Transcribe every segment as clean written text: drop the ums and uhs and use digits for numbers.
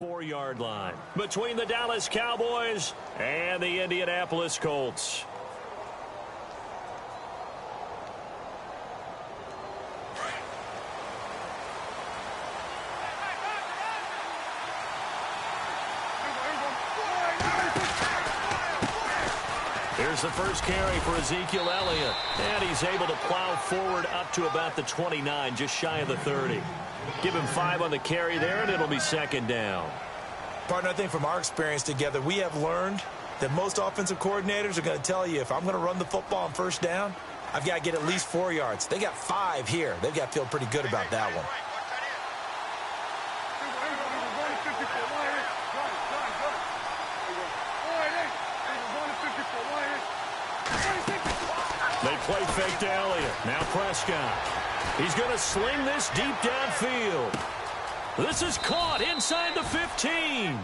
4-yard line between the Dallas Cowboys and the Indianapolis Colts. Here's the first carry for Ezekiel Elliott, and he's able to plow forward up to about the 29, just shy of the 30. Give him 5 on the carry there, and it'll be second down. Partner, I think from our experience together, we have learned that most offensive coordinators are going to tell you, if I'm going to run the football on first down, I've got to get at least 4 yards. They got 5 here. They've got to feel pretty good about that one. They play fake to Elliott. Now Prescott. He's going to sling this deep downfield. This is caught inside the 15.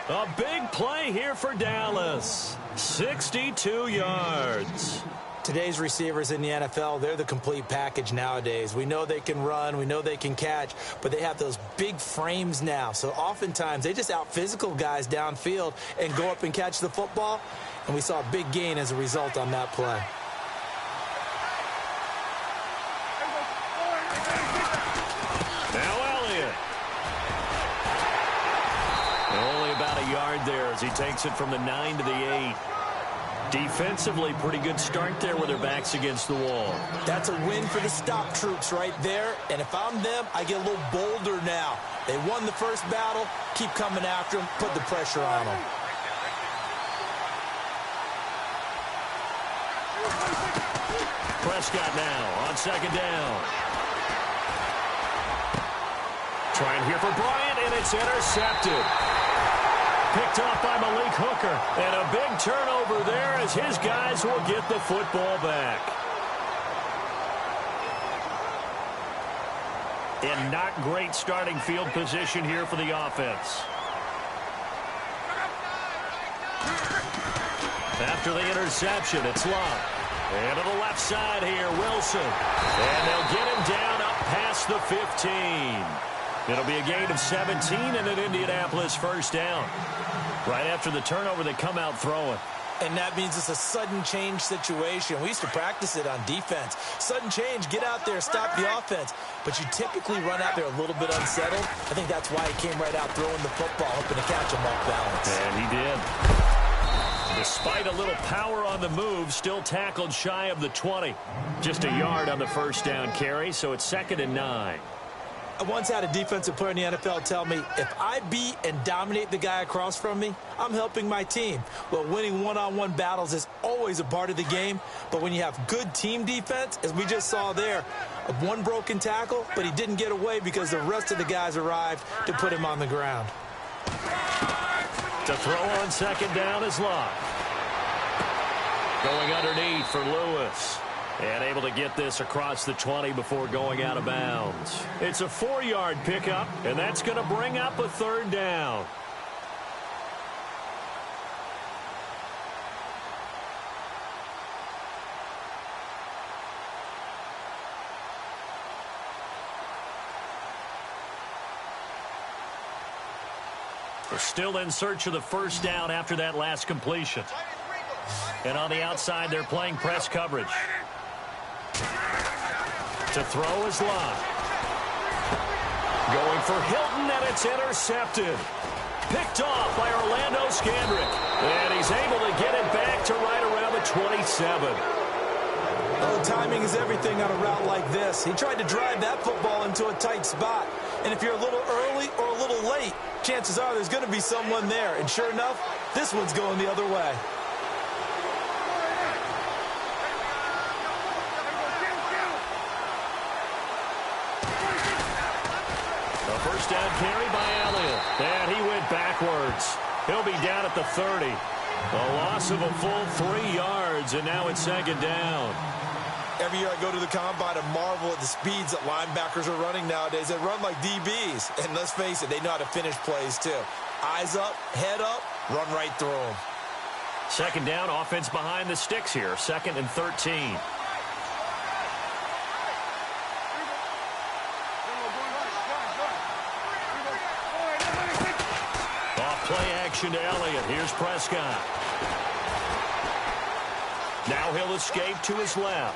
A big play here for Dallas. 62 yards. Today's receivers in the NFL, they're the complete package nowadays. We know they can run, we know they can catch, but they have those big frames now. So oftentimes they just out-physical guys downfield and go up and catch the football. And we saw a big gain as a result on that play. There as he takes it from the 9 to the 8. Defensively, pretty good start there with their backs against the wall. That's a win for the stop troops right there. And if I'm them, I get a little bolder now. They won the first battle. Keep coming after them. Put the pressure on them. Prescott now on second down. Trying here for Bryant, and it's intercepted. Picked off by Malik Hooker. And a big turnover there as his guys will get the football back. And not great starting field position here for the offense. After the interception, it's Love. And to the left side here, Wilson. And they'll get him down up past the 15. It'll be a gain of 17 and an Indianapolis first down. Right after the turnover, they come out throwing. And that means it's a sudden change situation. We used to practice it on defense. Sudden change, get out there, stop the offense. But you typically run out there a little bit unsettled. I think that's why he came right out throwing the football, hoping to catch him off balance. And he did. Despite a little power on the move, still tackled shy of the 20. Just a yard on the first down carry, so it's 2nd and 9. I once had a defensive player in the NFL tell me, if I beat and dominate the guy across from me, I'm helping my team. Well, winning one-on-one battles is always a part of the game, but when you have good team defense, as we just saw there, one broken tackle, but he didn't get away because the rest of the guys arrived to put him on the ground. To throw on second down is Locke. Going underneath for Lewis. And able to get this across the 20 before going out of bounds. It's a 4-yard pickup, and that's going to bring up a 3rd down. They're still in search of the first down after that last completion. And on the outside, they're playing press coverage. To throw is Locke. Going for Hilton, and it's intercepted. Picked off by Orlando Scandrick. And he's able to get it back to right around the 27. Oh, timing is everything on a route like this. He tried to drive that football into a tight spot. And if you're a little early or a little late, chances are there's going to be someone there. And sure enough, this one's going the other way. First down carry by Elliott. And he went backwards. He'll be down at the 30. A loss of a full 3 yards, and now it's 2nd down. Every year I go to the combine and marvel at the speeds that linebackers are running nowadays. They run like DBs. And let's face it, they know how to finish plays too. Eyes up, head up, run right through them. 2nd down, offense behind the sticks here. 2nd and 13. Play action to Elliott. Here's Prescott. Now he'll escape to his left.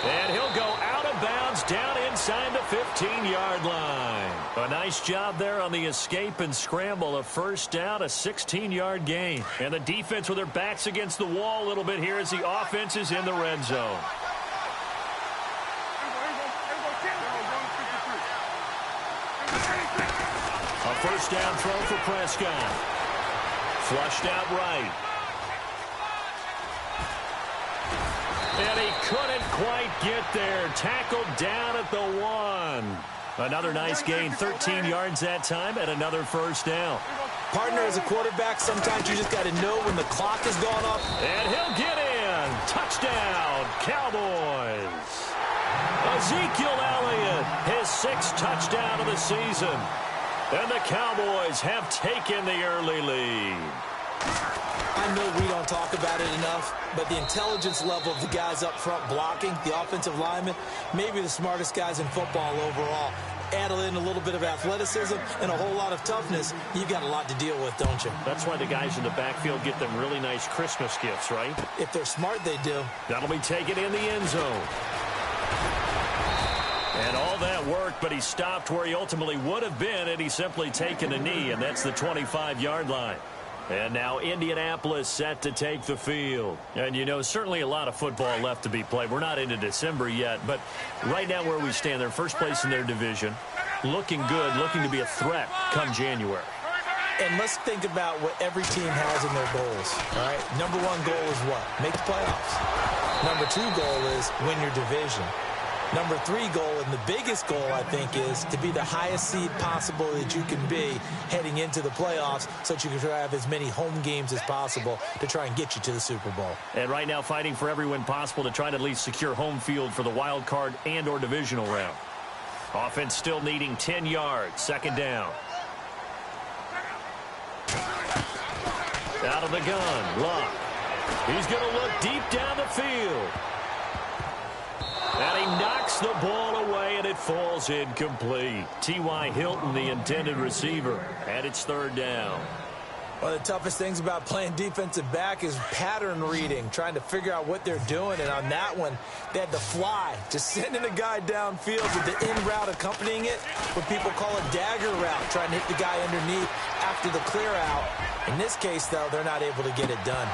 And he'll go out of bounds down inside the 15-yard line. A nice job there on the escape and scramble. A first down, a 16-yard gain. And the defense with their backs against the wall a little bit here as the offense is in the red zone. A first down throw for Prescott. Flushed out right. And he couldn't quite get there. Tackled down at the 1. Another nice gain, 13 yards that time, and another first down. Partner, as a quarterback, sometimes you just got to know when the clock is going up. And he'll get in. Touchdown, Cowboys. Ezekiel Elliott, his 6th touchdown of the season. And the Cowboys have taken the early lead. I know we don't talk about it enough, but the intelligence level of the guys up front blocking, the offensive linemen, maybe the smartest guys in football overall. Add in a little bit of athleticism and a whole lot of toughness, you've got a lot to deal with, don't you? That's why the guys in the backfield get them really nice Christmas gifts, right? If they're smart, they do. That'll be taken in the end zone. And all that worked, but he stopped where he ultimately would have been had he simply taken a knee, and that's the 25-yard line. And now Indianapolis set to take the field. And, you know, certainly a lot of football left to be played. We're not into December yet, but right now where we stand, they're first place in their division. Looking good, looking to be a threat come January. And let's think about what every team has in their goals, all right? Number 1 goal is what? Make the playoffs. Number 2 goal is win your division. Number 3 goal, and the biggest goal, I think, is to be the highest seed possible that you can be heading into the playoffs so that you can have as many home games as possible to try and get you to the Super Bowl. And right now fighting for every win possible to try to at least secure home field for the wild card and or divisional round. Offense still needing 10 yards. Second down. Out of the gun. Luck. He's going to look deep down the field. And he knocks the ball away, and it falls incomplete. T.Y. Hilton, the intended receiver, and it's third down. One of the toughest things about playing defensive back is pattern reading, trying to figure out what they're doing. And on that one, they had to fly, just sending a guy downfield with the in route accompanying it, what people call a dagger route, trying to hit the guy underneath after the clear out. In this case, though, they're not able to get it done.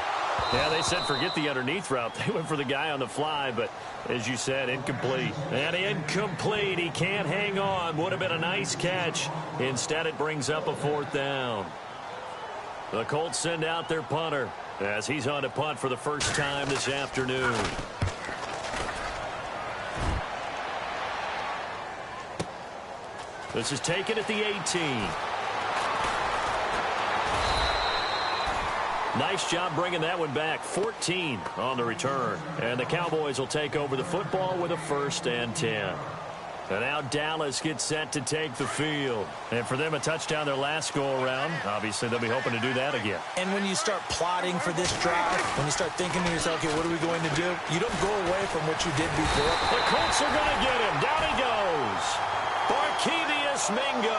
Yeah, they said forget the underneath route. They went for the guy on the fly, but as you said, incomplete. And incomplete. He can't hang on. Would have been a nice catch. Instead, it brings up a fourth down. The Colts send out their punter as he's on to punt for the first time this afternoon. This is taken at the 18. Nice job bringing that one back. 14 on the return. And the Cowboys will take over the football with a 1st and 10. And now Dallas gets set to take the field. And for them, a touchdown their last go-around. Obviously, they'll be hoping to do that again. And when you start plotting for this drive, when you start thinking to yourself, okay, what are we going to do? You don't go away from what you did before. The Colts are going to get him. Down he goes. Barkevious Mingo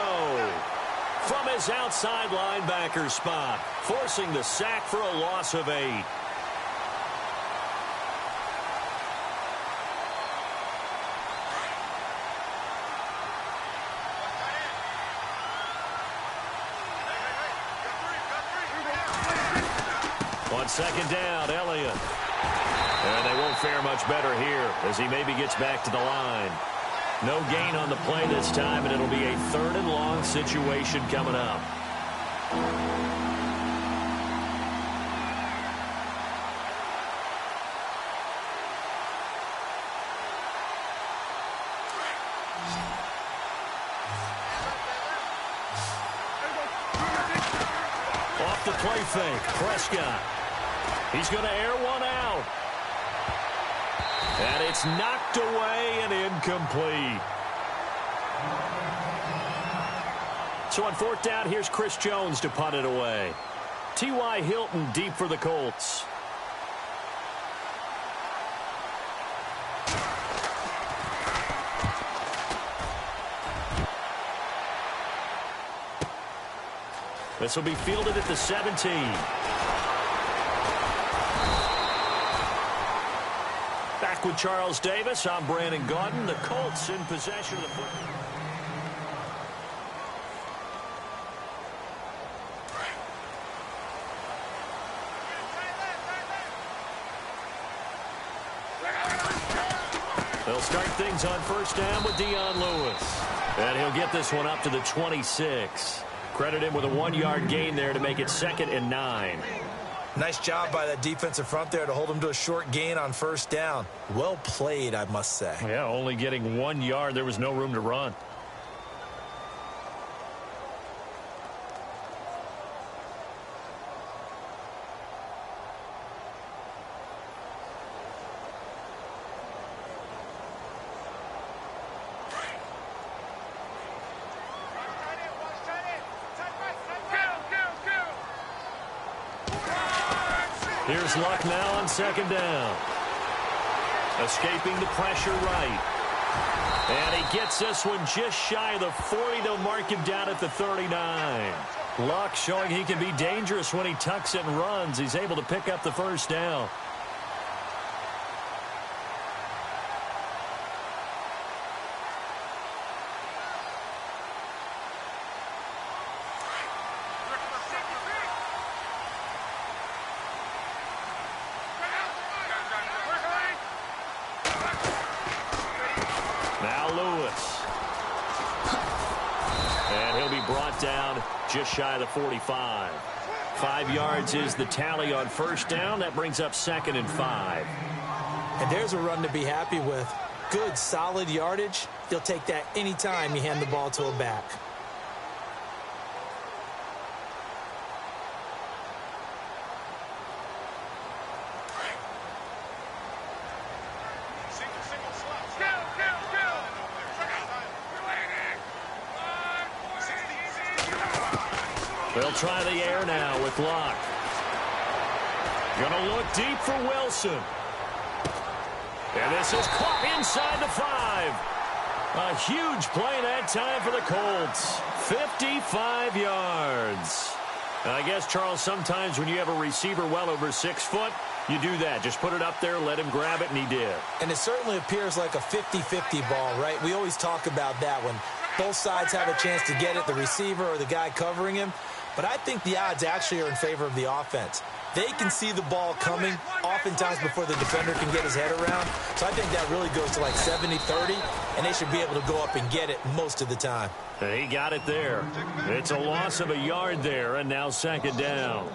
from his outside linebacker spot, forcing the sack for a loss of 8. On second down, Elliott. And they won't fare much better here as he maybe gets back to the line. No gain on the play this time, and it'll be a 3rd and long situation coming up. Off the play fake, Prescott. He's going to air one out. And it's knocked away and incomplete. So on 4th down, here's Chris Jones to punt it away. T.Y. Hilton deep for the Colts. This will be fielded at the 17. Back with Charles Davis. I'm Brandon Gaudin. The Colts in possession of the football. They'll start things on first down with Dion Lewis. And he'll get this one up to the 26. Credit him with a 1-yard gain there to make it 2nd and 9. Nice job by that defensive front there to hold him to a short gain on first down. Well played, I must say. Yeah, only getting 1 yard. There was no room to run. Here's Luck now on 2nd down. Escaping the pressure right. And he gets this one just shy of the 40. They'll mark him down at the 39. Luck showing he can be dangerous when he tucks it and runs. He's able to pick up the first down. Now Lewis. And he'll be brought down just shy of the 45. 5 yards is the tally on first down. That brings up 2nd and 5. And there's a run to be happy with. Good, solid yardage. You'll take that anytime you hand the ball to a back. They'll try the air now with Luck. Gonna look deep for Wilson. And this is caught inside the 5. A huge play that time for the Colts. 55 yards. And I guess, Charles, sometimes when you have a receiver well over 6 foot, you do that. Just put it up there, let him grab it, and he did. And it certainly appears like a 50-50 ball, right? We always talk about that when both sides have a chance to get it, the receiver or the guy covering him. But I think the odds actually are in favor of the offense. They can see the ball coming oftentimes before the defender can get his head around. So I think that really goes to like 70-30, and they should be able to go up and get it most of the time. He got it there. It's a loss of a yard there, and now 2nd down.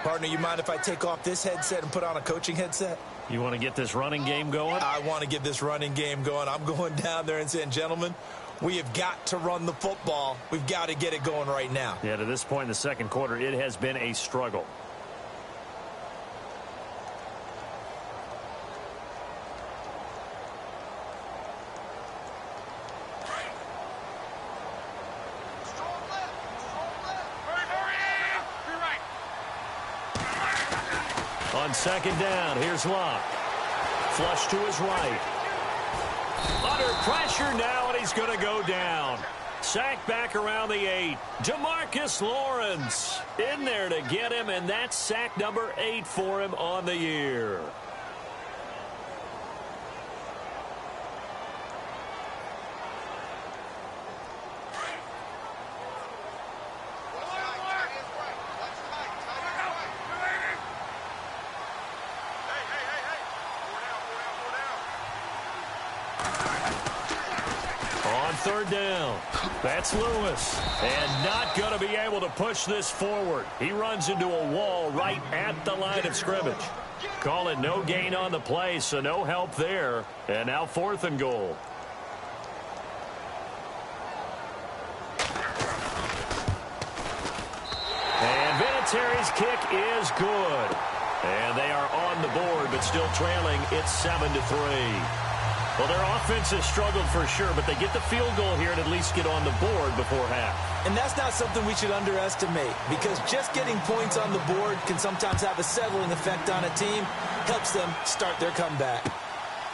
Partner, you mind if I take off this headset and put on a coaching headset? You want to get this running game going? I want to get this running game going. I'm going down there and saying, gentlemen, we have got to run the football. We've got to get it going right now. Yeah, to this point in the second quarter, it has been a struggle. On 2nd down, here's Luck. Flush to his right. Under pressure now, and he's going to go down. Sacked back around the 8. DeMarcus Lawrence in there to get him, and that's sack number 8 for him on the year. On 3rd down, that's Lewis, and not going to be able to push this forward. He runs into a wall right at the line of scrimmage. Call it no gain on the play, so no help there. And now 4th and goal. And Vinatieri's kick is good. And they are on the board, but still trailing. It's 7-3. Well, their offense has struggled for sure, but they get the field goal here and at least get on the board before half. And that's not something we should underestimate, because just getting points on the board can sometimes have a settling effect on a team. Helps them start their comeback.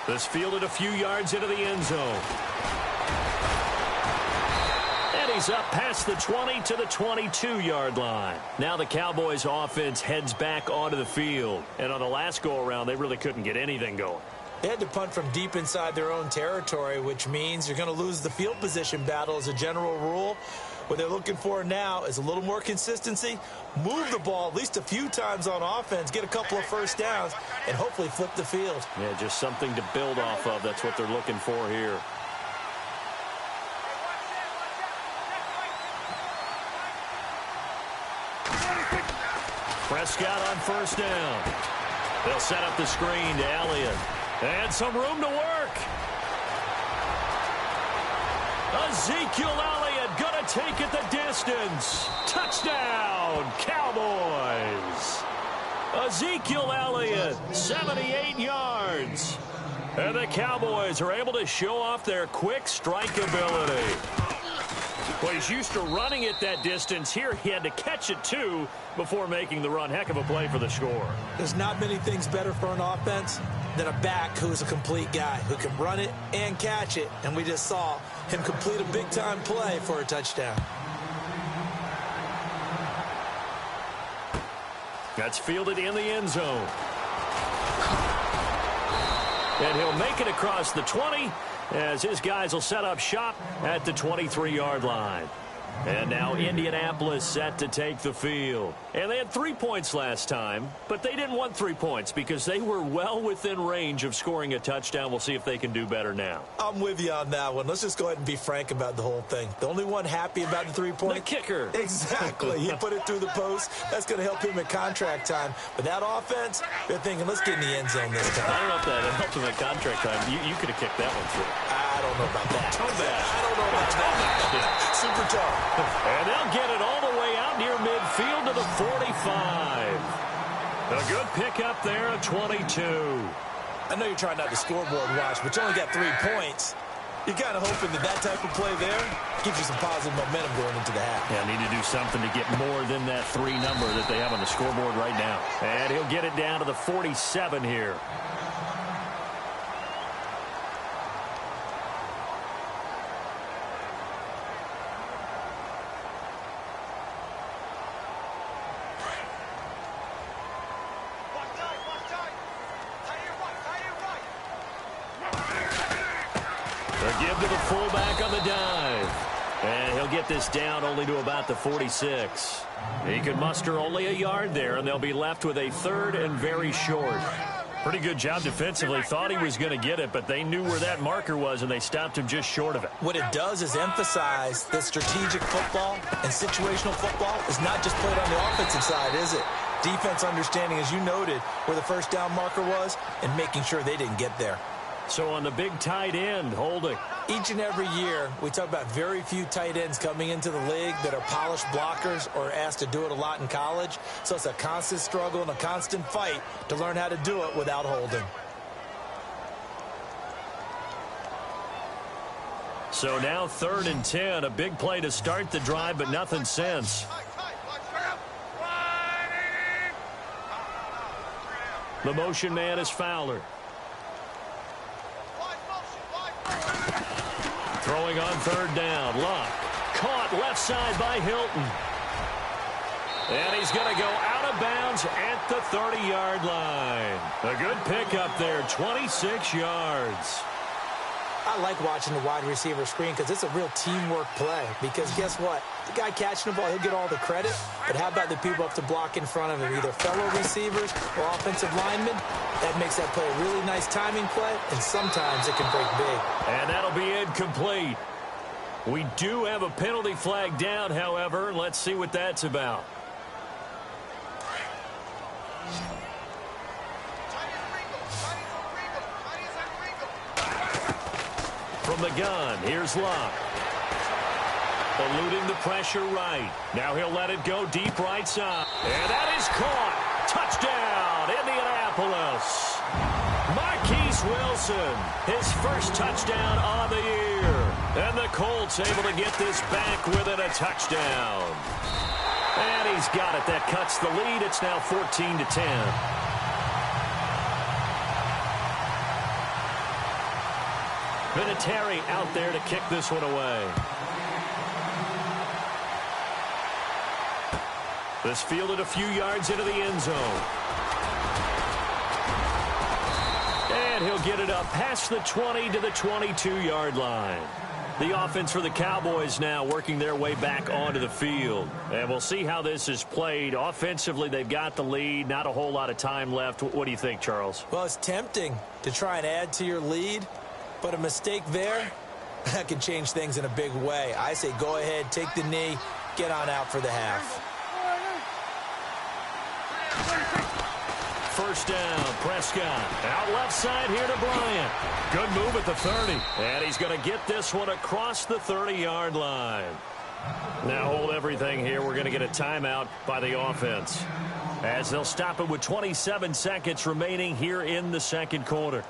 This fielded a few yards into the end zone. And he's up past the 20 to the 22-yard line. Now the Cowboys offense heads back onto the field. And on the last go-around, they really couldn't get anything going. They had to punt from deep inside their own territory, which means you're going to lose the field position battle as a general rule. What they're looking for now is a little more consistency, move the ball at least a few times on offense, get a couple of first downs, and hopefully flip the field. Yeah, just something to build off of. That's what they're looking for here. Prescott on first down. They'll set up the screen to Elliott. And some room to work. Ezekiel Elliott going to take it the distance. Touchdown, Cowboys. Ezekiel Elliott, 78 yards. And the Cowboys are able to show off their quick strike ability. Well, he's used to running it that distance. Here he had to catch it, too, before making the run. Heck of a play for the score. There's not many things better for an offense than a back who is a complete guy, who can run it and catch it. And we just saw him complete a big-time play for a touchdown. That's fielded in the end zone. And he'll make it across the 20 as his guys will set up shop at the 23-yard line. And now Indianapolis set to take the field. And they had 3 points last time, but they didn't want 3 points because they were well within range of scoring a touchdown. We'll see if they can do better now. I'm with you on that one. Let's just go ahead and be frank about the whole thing. The only one happy about the 3 points? The kicker. Exactly. He put it through the post. That's going to help him at contract time. But that offense, they're thinking, let's get in the end zone this time. I don't know if that helped him at contract time. You could have kicked that one through. I don't know about that. Toe bash. I don't know about that. Yeah. Super tough. And they'll get it all the way out near midfield to the 45. A good pickup there at 22. I know you're trying not to scoreboard watch, but you only got 3 points. You're kind of hoping that type of play there gives you some positive momentum going into the half. Yeah, need to do something to get more than that 3 number that they have on the scoreboard right now. And he'll get it down to the 47 here. Give to the fullback on the dive. And he'll get this down only to about the 46. He can muster only a yard there, and they'll be left with a 3rd and very short. Pretty good job defensively. Thought he was going to get it, but they knew where that marker was, and they stopped him just short of it. What it does is emphasize that strategic football and situational football is not just played on the offensive side, is it? Defense understanding, as you noted, where the first down marker was and making sure they didn't get there. So on the big tight end, holding. Each and every year, we talk about very few tight ends coming into the league that are polished blockers or asked to do it a lot in college. So it's a constant struggle and a constant fight to learn how to do it without holding. So now 3rd and 10, a big play to start the drive, but nothing since. The motion man is Fowler. Throwing on 3rd down. Luck. Caught left side by Hilton. And he's going to go out of bounds at the 30-yard line. A good pickup there, 26 yards. I like watching the wide receiver screen because it's a real teamwork play. Because guess what? The guy catching the ball, he'll get all the credit. But how about the people up to block in front of him, either fellow receivers or offensive linemen? That makes that play a really nice timing play, and sometimes it can break big. And that'll be incomplete. We do have a penalty flag down, however. Let's see what that's about. From the gun, here's Luck. Eluding the pressure right. Now he'll let it go deep right side. And that is caught. Touchdown, Indianapolis. Marquise Wilson, his first touchdown on the year. And the Colts able to get this back within a touchdown. And he's got it. That cuts the lead. It's now 14-10. Vinatieri out there to kick this one away. This fielded a few yards into the end zone. And he'll get it up past the 20 to the 22-yard line. The offense for the Cowboys now working their way back onto the field. And we'll see how this is played. Offensively, they've got the lead. Not a whole lot of time left. What do you think, Charles? Well, it's tempting to try and add to your lead, but a mistake there, that can change things in a big way. I say go ahead, take the knee, get on out for the half. First down, Prescott. Out left side here to Bryant. Good move at the 30. And he's going to get this one across the 30-yard line. Now hold everything here. We're going to get a timeout by the offense, as they'll stop it with 27 seconds remaining here in the second quarter.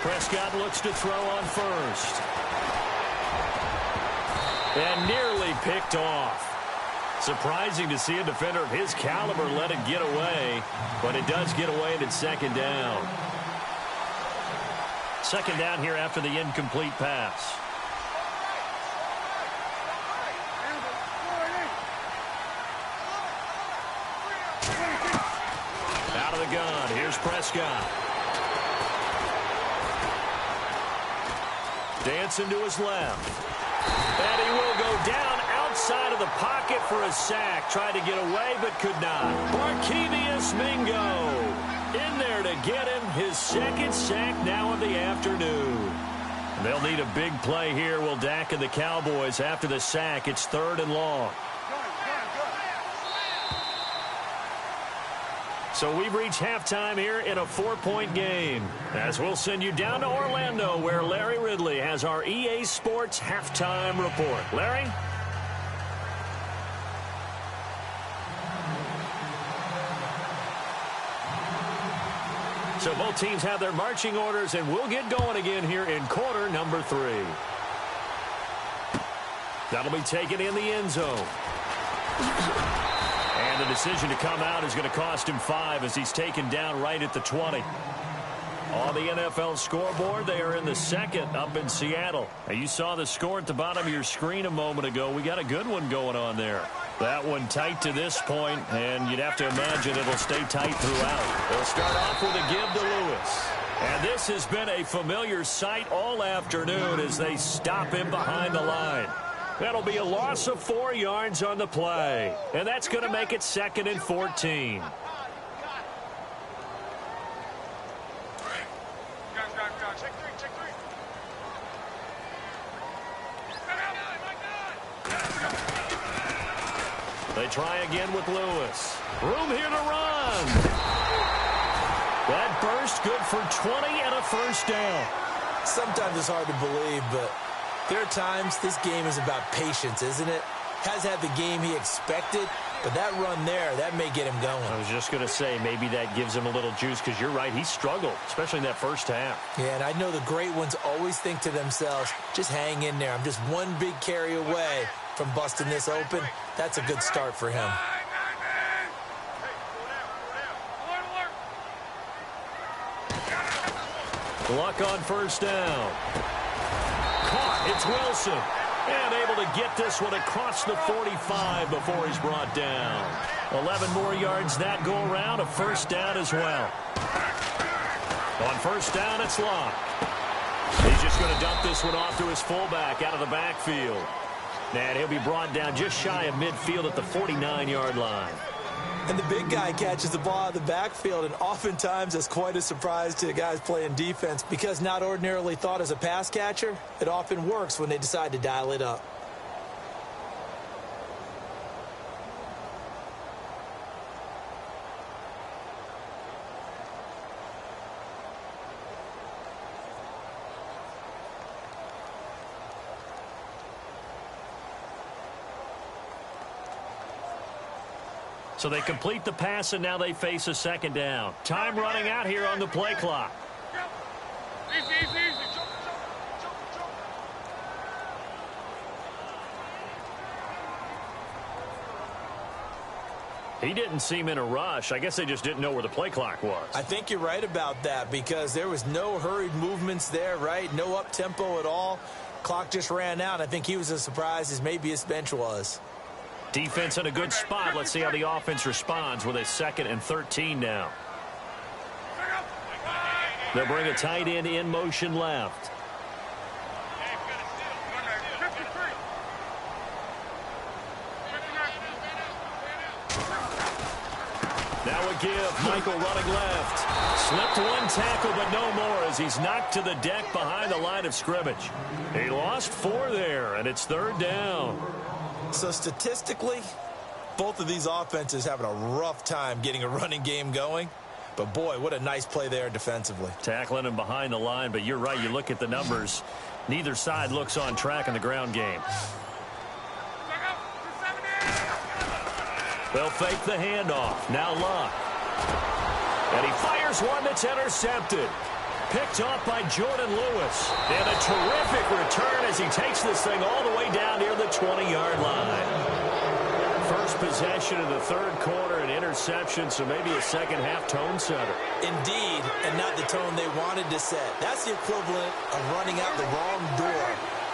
Prescott looks to throw on first. And nearly picked off. Surprising to see a defender of his caliber let it get away, but it does get away and it's second down. Second down here after the incomplete pass. Out of the gun, here's Prescott. Dancing to his left. And he will go down outside of the pocket for a sack. Tried to get away, but could not. Marquinhos Mingo in there to get him his second sack now of the afternoon. They'll need a big play here, will Dak and the Cowboys. After the sack, it's 3rd and long. So we've reached halftime here in a 4-point game, as we'll send you down to Orlando, where Larry Ridley has our EA Sports halftime report. Larry? So both teams have their marching orders, and we'll get going again here in quarter number 3. That'll be taken in the end zone. And the decision to come out is going to cost him 5 as he's taken down right at the 20. On the NFL scoreboard, they are in the second up in Seattle. Now, you saw the score at the bottom of your screen a moment ago. We got a good one going on there. That one tight to this point, and you'd have to imagine it'll stay tight throughout. They'll start off with a give to Lewis. And this has been a familiar sight all afternoon as they stop him behind the line. That'll be a loss of 4 yards on the play. And that's going to make it 2nd and 14. They try again with Lewis. Room here to run. That burst good for 20 and a first down. Sometimes it's hard to believe, but there are times this game is about patience, isn't it? Has had the game he expected, but that run there, that may get him going. I was just going to say, maybe that gives him a little juice, because you're right, he struggled, especially in that first half. Yeah, and I know the great ones always think to themselves, just hang in there. I'm just one big carry away from busting this open. That's a good start for him. Luck on first down. Caught. It's Wilson. And able to get this one across the 45 before he's brought down. 11 more yards that go around. A first down as well. On first down, it's Locke. He's just going to dump this one off to his fullback out of the backfield. And he'll be brought down just shy of midfield at the 49-yard line. And the big guy catches the ball out of the backfield, and oftentimes that's quite a surprise to the guys playing defense, because not ordinarily thought as a pass catcher, it often works when they decide to dial it up. So they complete the pass, and now they face a second down. Time running out here on the play clock. He didn't seem in a rush. I guess they just didn't know where the play clock was. I think you're right about that because there was no hurried movements there, right? No up-tempo at all. Clock just ran out. I think he was as surprised as maybe his bench was. Defense in a good spot. Let's see how the offense responds with a 2nd and 13 now. They'll bring a tight end in motion left. Now a give. Michael running left. Slipped one tackle, but no more as he's knocked to the deck behind the line of scrimmage. He lost 4 there, and it's 3rd down. So statistically, both of these offenses having a rough time getting a running game going. But, boy, what a nice play there defensively. Tackling him behind the line, but you're right. You look at the numbers. Neither side looks on track in the ground game. They'll fake the handoff. Now Luck. And he fires one that's intercepted. Picked off by Jordan Lewis. And a terrific return as he takes this thing all the way down near the 20-yard line. First possession of the 3rd quarter, an interception, so maybe a second-half tone setter. Indeed, and not the tone they wanted to set. That's the equivalent of running out the wrong door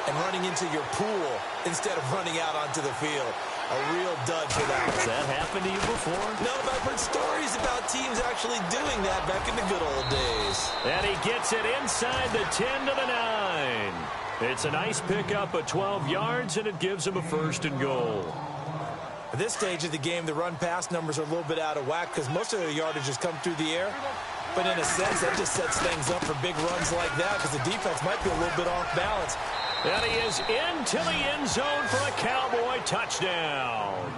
and running into your pool instead of running out onto the field. A real dud for that. Has that happened to you before? No, but I've heard stories about teams actually doing that back in the good old days. And he gets it inside the 10 to the 9. It's a nice pickup of 12 yards, and it gives him a 1st and goal. At this stage of the game, the run-pass numbers are a little bit out of whack because most of their yardage has come through the air. But in a sense, that just sets things up for big runs like that because the defense might be a little bit off balance. And he is into the end zone for a Cowboy touchdown.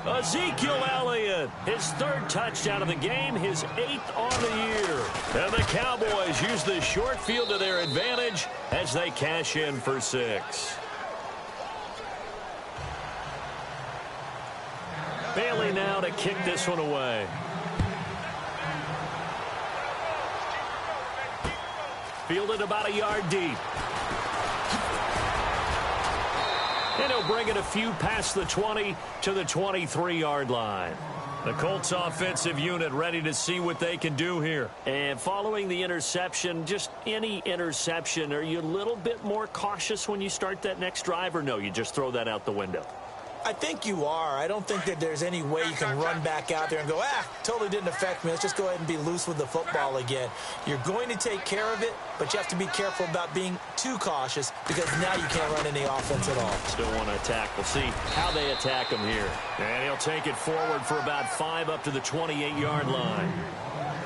Ezekiel Elliott, his 3rd touchdown of the game, his 8th on the year. And the Cowboys use the short field to their advantage as they cash in for 6. Bailey now to kick this one away. Fielded about a yard deep. And he'll bring it a few past the 20 to the 23-yard line. The Colts offensive unit ready to see what they can do here. And following the interception, just any interception, are you a little bit more cautious when you start that next drive, or no, you just throw that out the window? I think you are. I don't think that there's any way you can run back out there and go, totally didn't affect me. Let's just go ahead and be loose with the football again. You're going to take care of it, but you have to be careful about being too cautious because now you can't run any offense at all. Still want to attack. We'll see how they attack him here. And he'll take it forward for about 5 up to the 28-yard line.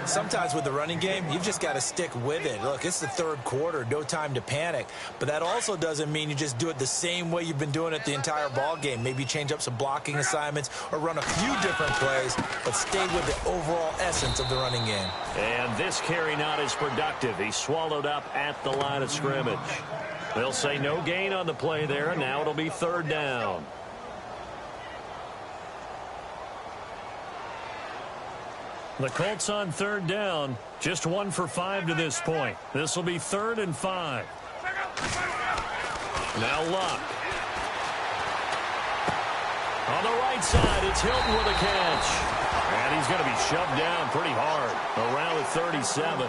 Sometimes with the running game, you've just got to stick with it. Look, it's the 3rd quarter, no time to panic. But that also doesn't mean you just do it the same way you've been doing it the entire ball game. Maybe change up some blocking assignments or run a few different plays, but stay with the overall essence of the running game. And this carry not as productive. He's swallowed up at the line of scrimmage. They'll say no gain on the play there, and now it'll be 3rd down. The Colts on 3rd down, just 1 for 5 to this point. This will be 3rd and 5. Now Luck. On the right side, it's Hilton with a catch. And he's going to be shoved down pretty hard around the 37.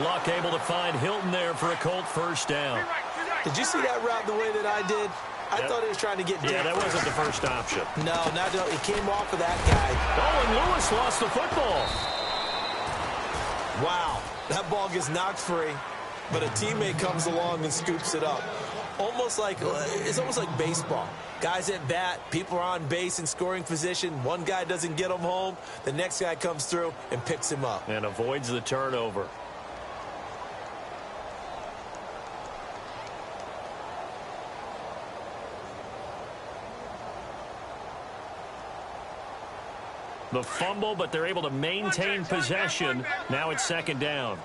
Luck able to find Hilton there for a Colt 1st down. Did you see that route the way that I did? I thought he was trying to get deep. Yeah, that wasn't the first option. No, he came off of that guy. Oh, and Lewis lost the football. Wow, that ball gets knocked free, but a teammate comes along and scoops it up. It's almost like baseball. Guys at bat, people are on base in scoring position. One guy doesn't get him home. The next guy comes through and picks him up. And avoids the turnover. The fumble, but they're able to maintain possession. Now it's 2nd down.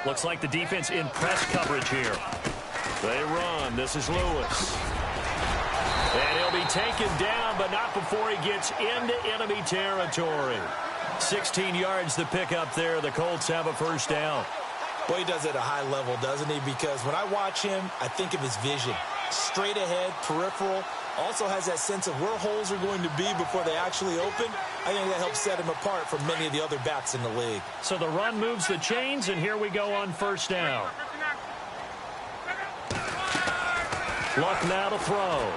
Looks like the defense in press coverage here. They run. This is Lewis. And he'll be taken down, but not before he gets into enemy territory. 16 yards to pick up there. The Colts have a 1st down. Boy, he does it at a high level, doesn't he? Because when I watch him, I think of his vision. straight ahead, peripheral. Also has that sense of where holes are going to be before they actually open. I think that helps set him apart from many of the other backs in the league. So the run moves the chains, and here we go on first down. Luck now to throw.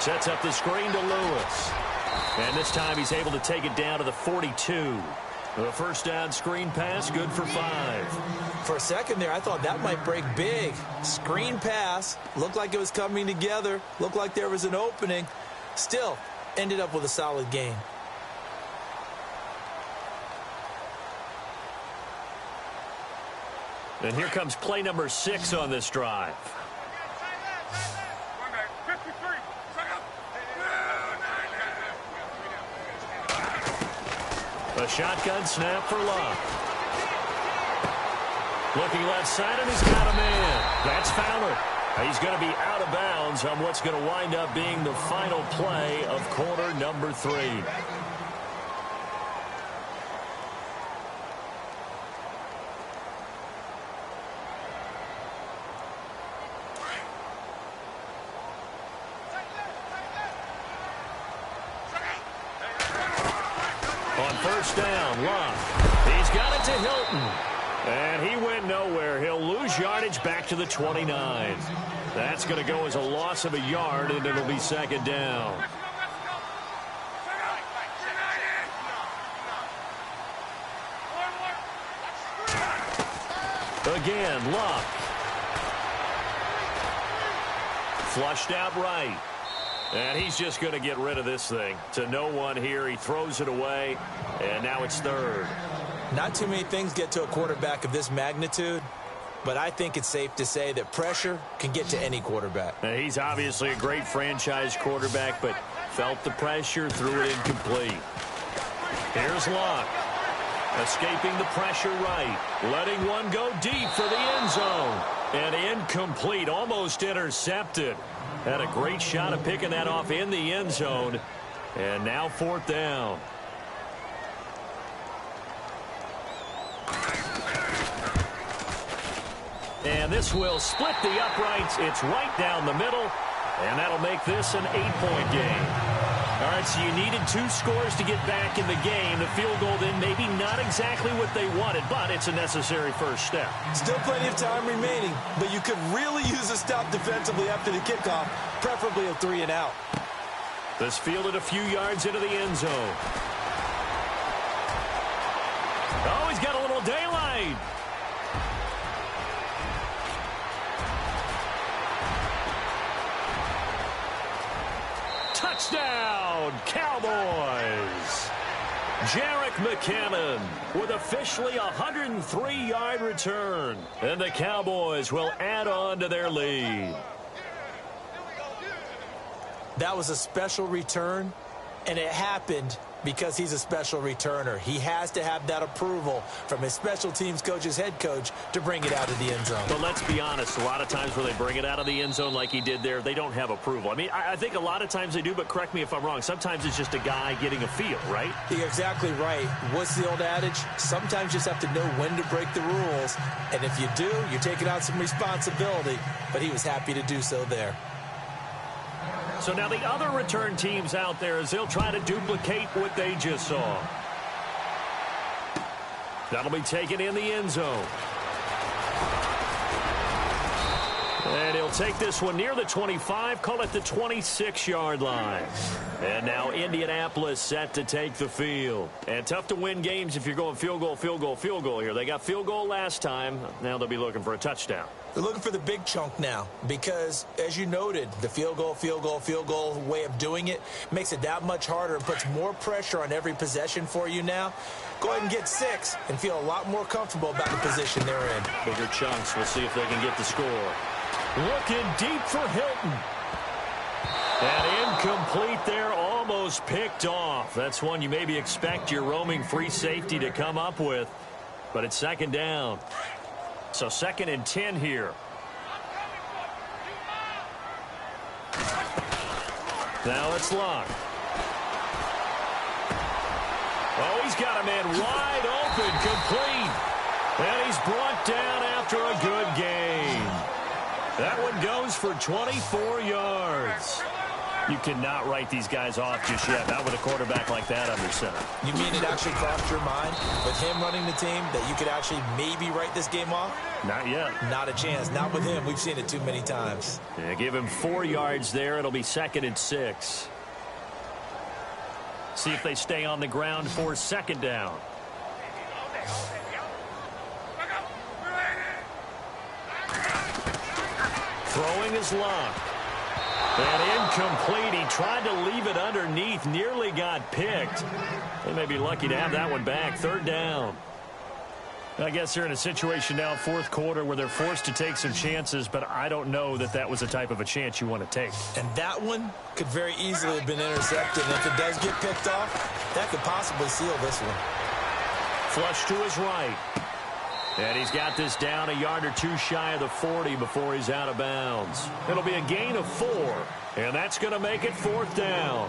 Sets up the screen to Lewis. And this time he's able to take it down to the 42. The first down screen pass, good for 5. For a second there, I thought that might break big. Screen pass, looked like it was coming together, looked like there was an opening. Still, ended up with a solid gain. And here comes play number 6 on this drive. A shotgun snap for Luck. Looking left side, and he's got a man. That's Fowler. He's going to be out of bounds on what's going to wind up being the final play of quarter number 3. First down, Luck. He's got it to Hilton. And he went nowhere. He'll lose yardage back to the 29. That's going to go as a loss of a yard, and it'll be second down. Again, Luck. Flushed out right. And he's just going to get rid of this thing. To no one here. He throws it away, and now it's third. Not too many things get to a quarterback of this magnitude, but I think it's safe to say that pressure can get to any quarterback. Now, he's obviously a great franchise quarterback, but felt the pressure, threw it incomplete. Here's Luck. Escaping the pressure right. Letting one go deep for the end zone. And incomplete, almost intercepted. Had a great shot of picking that off in the end zone. And now fourth down. And this will split the uprights. It's right down the middle. And that'll make this an 8-point game. All right, so you needed 2 scores to get back in the game. The field goal then maybe not exactly what they wanted, but it's a necessary first step. Still plenty of time remaining, but you could really use a stop defensively after the kickoff, preferably a 3 and out. This fielded a few yards into the end zone. Oh, he's got a little daylight. Touchdown, Cowboys. Jerick McKinnon with officially a 103-yard return. And the Cowboys will add on to their lead. That was a special return, and it happened because he's a special returner. He has to have that approval from his special teams coach's head coach to bring it out of the end zone. But let's be honest, a lot of times when they bring it out of the end zone like he did there, they don't have approval. I mean, I think a lot of times they do, but correct me if I'm wrong. Sometimes it's just a guy getting a feel, right? You're exactly right. What's the old adage? Sometimes you just have to know when to break the rules. And if you do, you're taking out some responsibility. But he was happy to do so there. So now the other return teams out there as they'll try to duplicate what they just saw. That'll be taken in the end zone. And he'll take this one near the 25, call it the 26-yard line. And now Indianapolis set to take the field. And tough to win games if you're going field goal, field goal, field goal here. They got field goal last time. Now they'll be looking for a touchdown. They're looking for the big chunk now because, as you noted, the field goal way of doing it makes it that much harder and puts more pressure on every possession for you now. Go ahead and get 6 and feel a lot more comfortable about the position they're in. Bigger chunks. We'll see if they can get the score. Looking deep for Hilton. And incomplete there, almost picked off. That's one you maybe expect your roaming free safety to come up with. But it's second down. So 2nd and 10 here. Now it's Luck. Oh, he's got a man wide open, complete. And he's brought down after a good gain. That one goes for 24 yards. You cannot write these guys off just yet, not with a quarterback like that under center. You mean it actually crossed your mind with him running the team that you could actually maybe write this game off? Not yet. Not a chance. Not with him. We've seen it too many times. Yeah, give him 4 yards there. It'll be 2nd and 6. See if they stay on the ground for 2nd down. Throwing his luck. And incomplete. He tried to leave it underneath. Nearly got picked. They may be lucky to have that one back. 3rd down. I guess they're in a situation now, 4th quarter, where they're forced to take some chances, but I don't know that that was the type of a chance you want to take. And that one could very easily have been intercepted. And if it does get picked off, that could possibly seal this one. Flush to his right. And he's got this down a yard or two shy of the 40 before he's out of bounds. It'll be a gain of 4, and that's going to make it 4th down.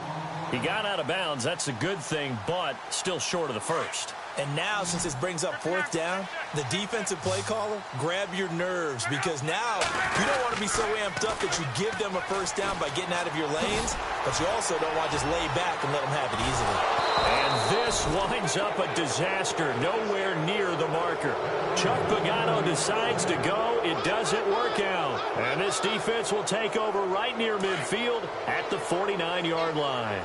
He got out of bounds. That's a good thing, but still short of the first. And now, since this brings up 4th down, the defensive play caller, grab your nerves, because now you don't want to be so amped up that you give them a 1st down by getting out of your lanes, but you also don't want to just lay back and let them have it easily. And this winds up a disaster, nowhere near the marker. Chuck Pagano decides to go. It doesn't work out. And this defense will take over right near midfield at the 49-yard line.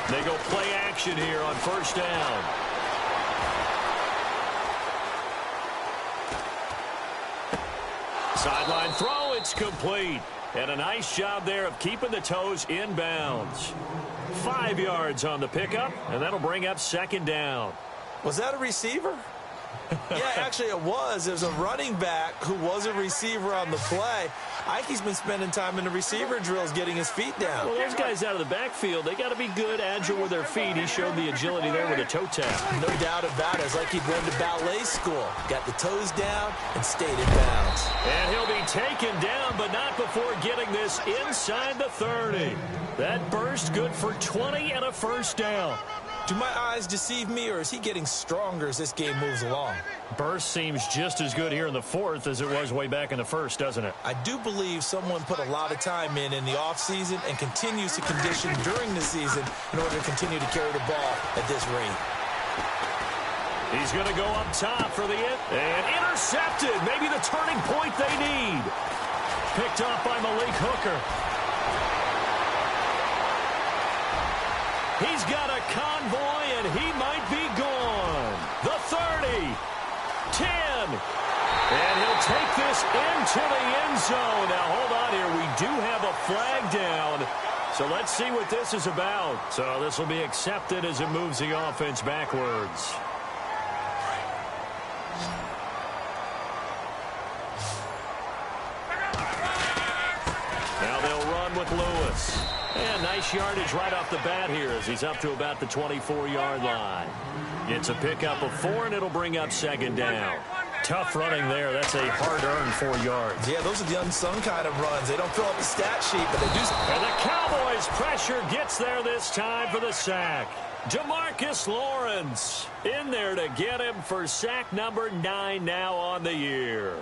They go play action here on 1st down. Sideline throw, it's complete. And a nice job there of keeping the toes in bounds. 5 yards on the pickup, and that'll bring up 2nd down. Was that a receiver? Yeah, actually it was. There's a running back who was a receiver on the play. Ike's been spending time in the receiver drills getting his feet down. Well, those guys out of the backfield, they got to be good, agile with their feet. He showed the agility there with a toe tap. No doubt about it. It's like he'd run to ballet school. Got the toes down and stayed in bounds. And he'll be taken down, but not before getting this inside the 30. That burst good for 20 and a 1st down. Do my eyes deceive me, or is he getting stronger as this game moves along? Burst seems just as good here in the 4th as it was way back in the 1st, doesn't it? I do believe someone put a lot of time in the offseason and continues to condition during the season in order to continue to carry the ball at this rate. He's going to go up top for the and intercepted. Maybe the turning point they need. Picked off by Malik Hooker. He's got a convoy, and he might be gone. The 30, 10, and he'll take this into the end zone. Now, hold on here. We do have a flag down, so let's see what this is about. So this will be accepted as it moves the offense backwards. Now they'll run with Lewis. And nice yardage right off the bat here as he's up to about the 24-yard line. It's a pickup of 4, and it'll bring up 2nd down. Tough running there. That's a hard-earned 4 yards. Yeah, those are the unsung kind of runs. They don't fill up the stat sheet, but they do. And the Cowboys' pressure gets there this time for the sack. Demarcus Lawrence in there to get him for sack number 9 now on the year.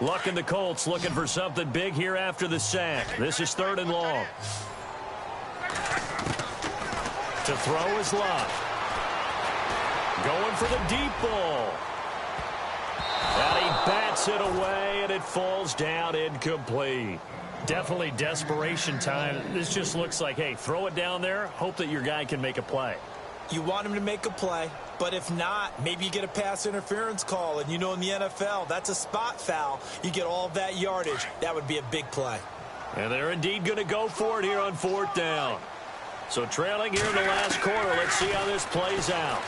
Luck and the Colts looking for something big here after the sack. This is 3rd and long. To throw is Luck. Going for the deep ball. And he bats it away, and it falls down incomplete. Definitely desperation time. This just looks like, hey, throw it down there, hope that your guy can make a play. You want him to make a play, but if not, maybe you get a pass interference call, and you know in the NFL, that's a spot foul. You get all that yardage. That would be a big play. And they're indeed going to go for it here on 4th down. So trailing here in the last quarter, let's see how this plays out.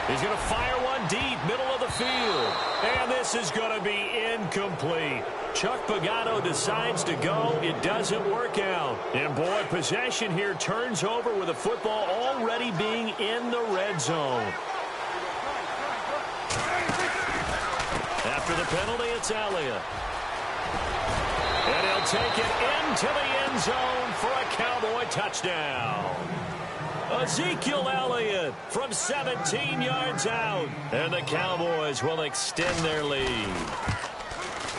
He's going to fire one deep, middle of the field. And this is going to be incomplete. Chuck Pagano decides to go. It doesn't work out. And, boy, possession here turns over with the football already being in the red zone. After the penalty, it's Elliott. And he'll take it into the end zone for a Cowboy touchdown. Ezekiel Elliott from 17 yards out. And the Cowboys will extend their lead.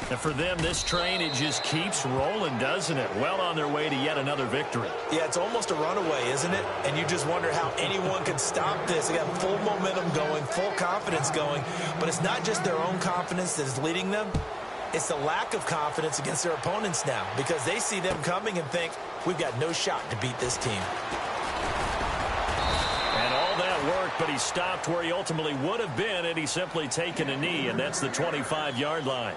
And for them, this train, it just keeps rolling, doesn't it? Well on their way to yet another victory. Yeah, it's almost a runaway, isn't it? And you just wonder how anyone can stop this. They got full momentum going, full confidence going. But it's not just their own confidence that is leading them. It's the lack of confidence against their opponents now, because they see them coming and think, we've got no shot to beat this team. And all that work, but he stopped where he ultimately would have been had he simply taken a knee, and that's the 25-yard line.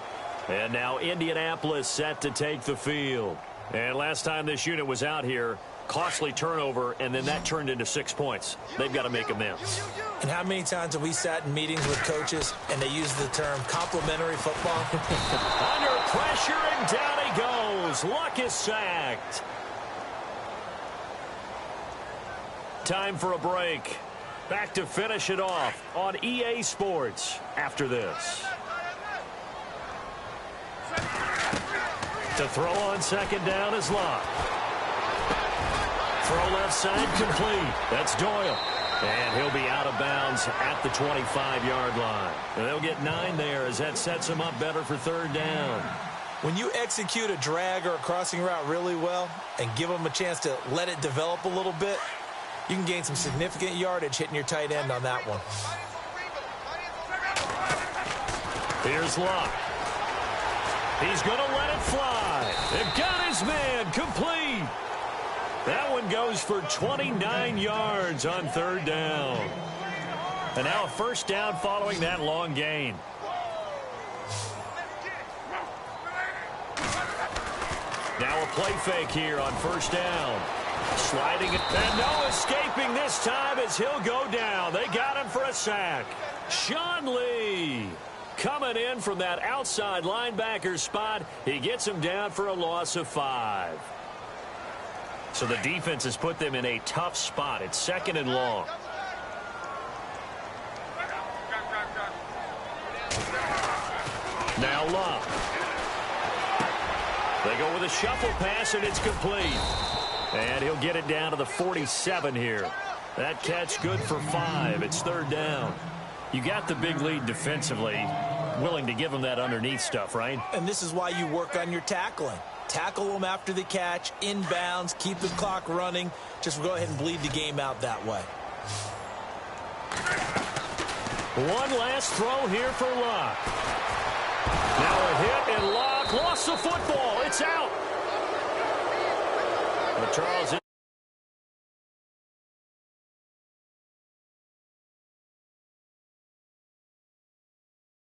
And now Indianapolis set to take the field. And last time this unit was out here, costly turnover, and then that turned into 6 points. They've got to make amends. And how many times have we sat in meetings with coaches and they use the term complimentary football? Under pressure, and down he goes. Luck is sacked. Time for a break. Back to finish it off on EA Sports after this. To throw on second down is Locke. Throw left side complete. That's Doyle. And he'll be out of bounds at the 25-yard line. And they'll get 9 there as that sets him up better for third down. When you execute a drag or a crossing route really well and give them a chance to let it develop a little bit, you can gain some significant yardage hitting your tight end on that one. Here's Locke. He's going to let it fly. They've got his man complete. That one goes for 29 yards on third down. And now a first down following that long gain. Now a play fake here on first down. Sliding it, and no escaping this time as he'll go down. They got him for a sack. Sean Lee coming in from that outside linebacker spot. He gets him down for a loss of 5. So the defense has put them in a tough spot. It's second and long. Now Locke. They go with a shuffle pass, and it's complete. And he'll get it down to the 47 here. That catch good for 5. It's third down. You got the big lead defensively. Willing to give them that underneath stuff, right? And this is why you work on your tackling. Tackle them after the catch, inbounds, keep the clock running. Just go ahead and bleed the game out that way. One last throw here for Locke. Now a hit, and Locke lost the football. It's out. But Charles,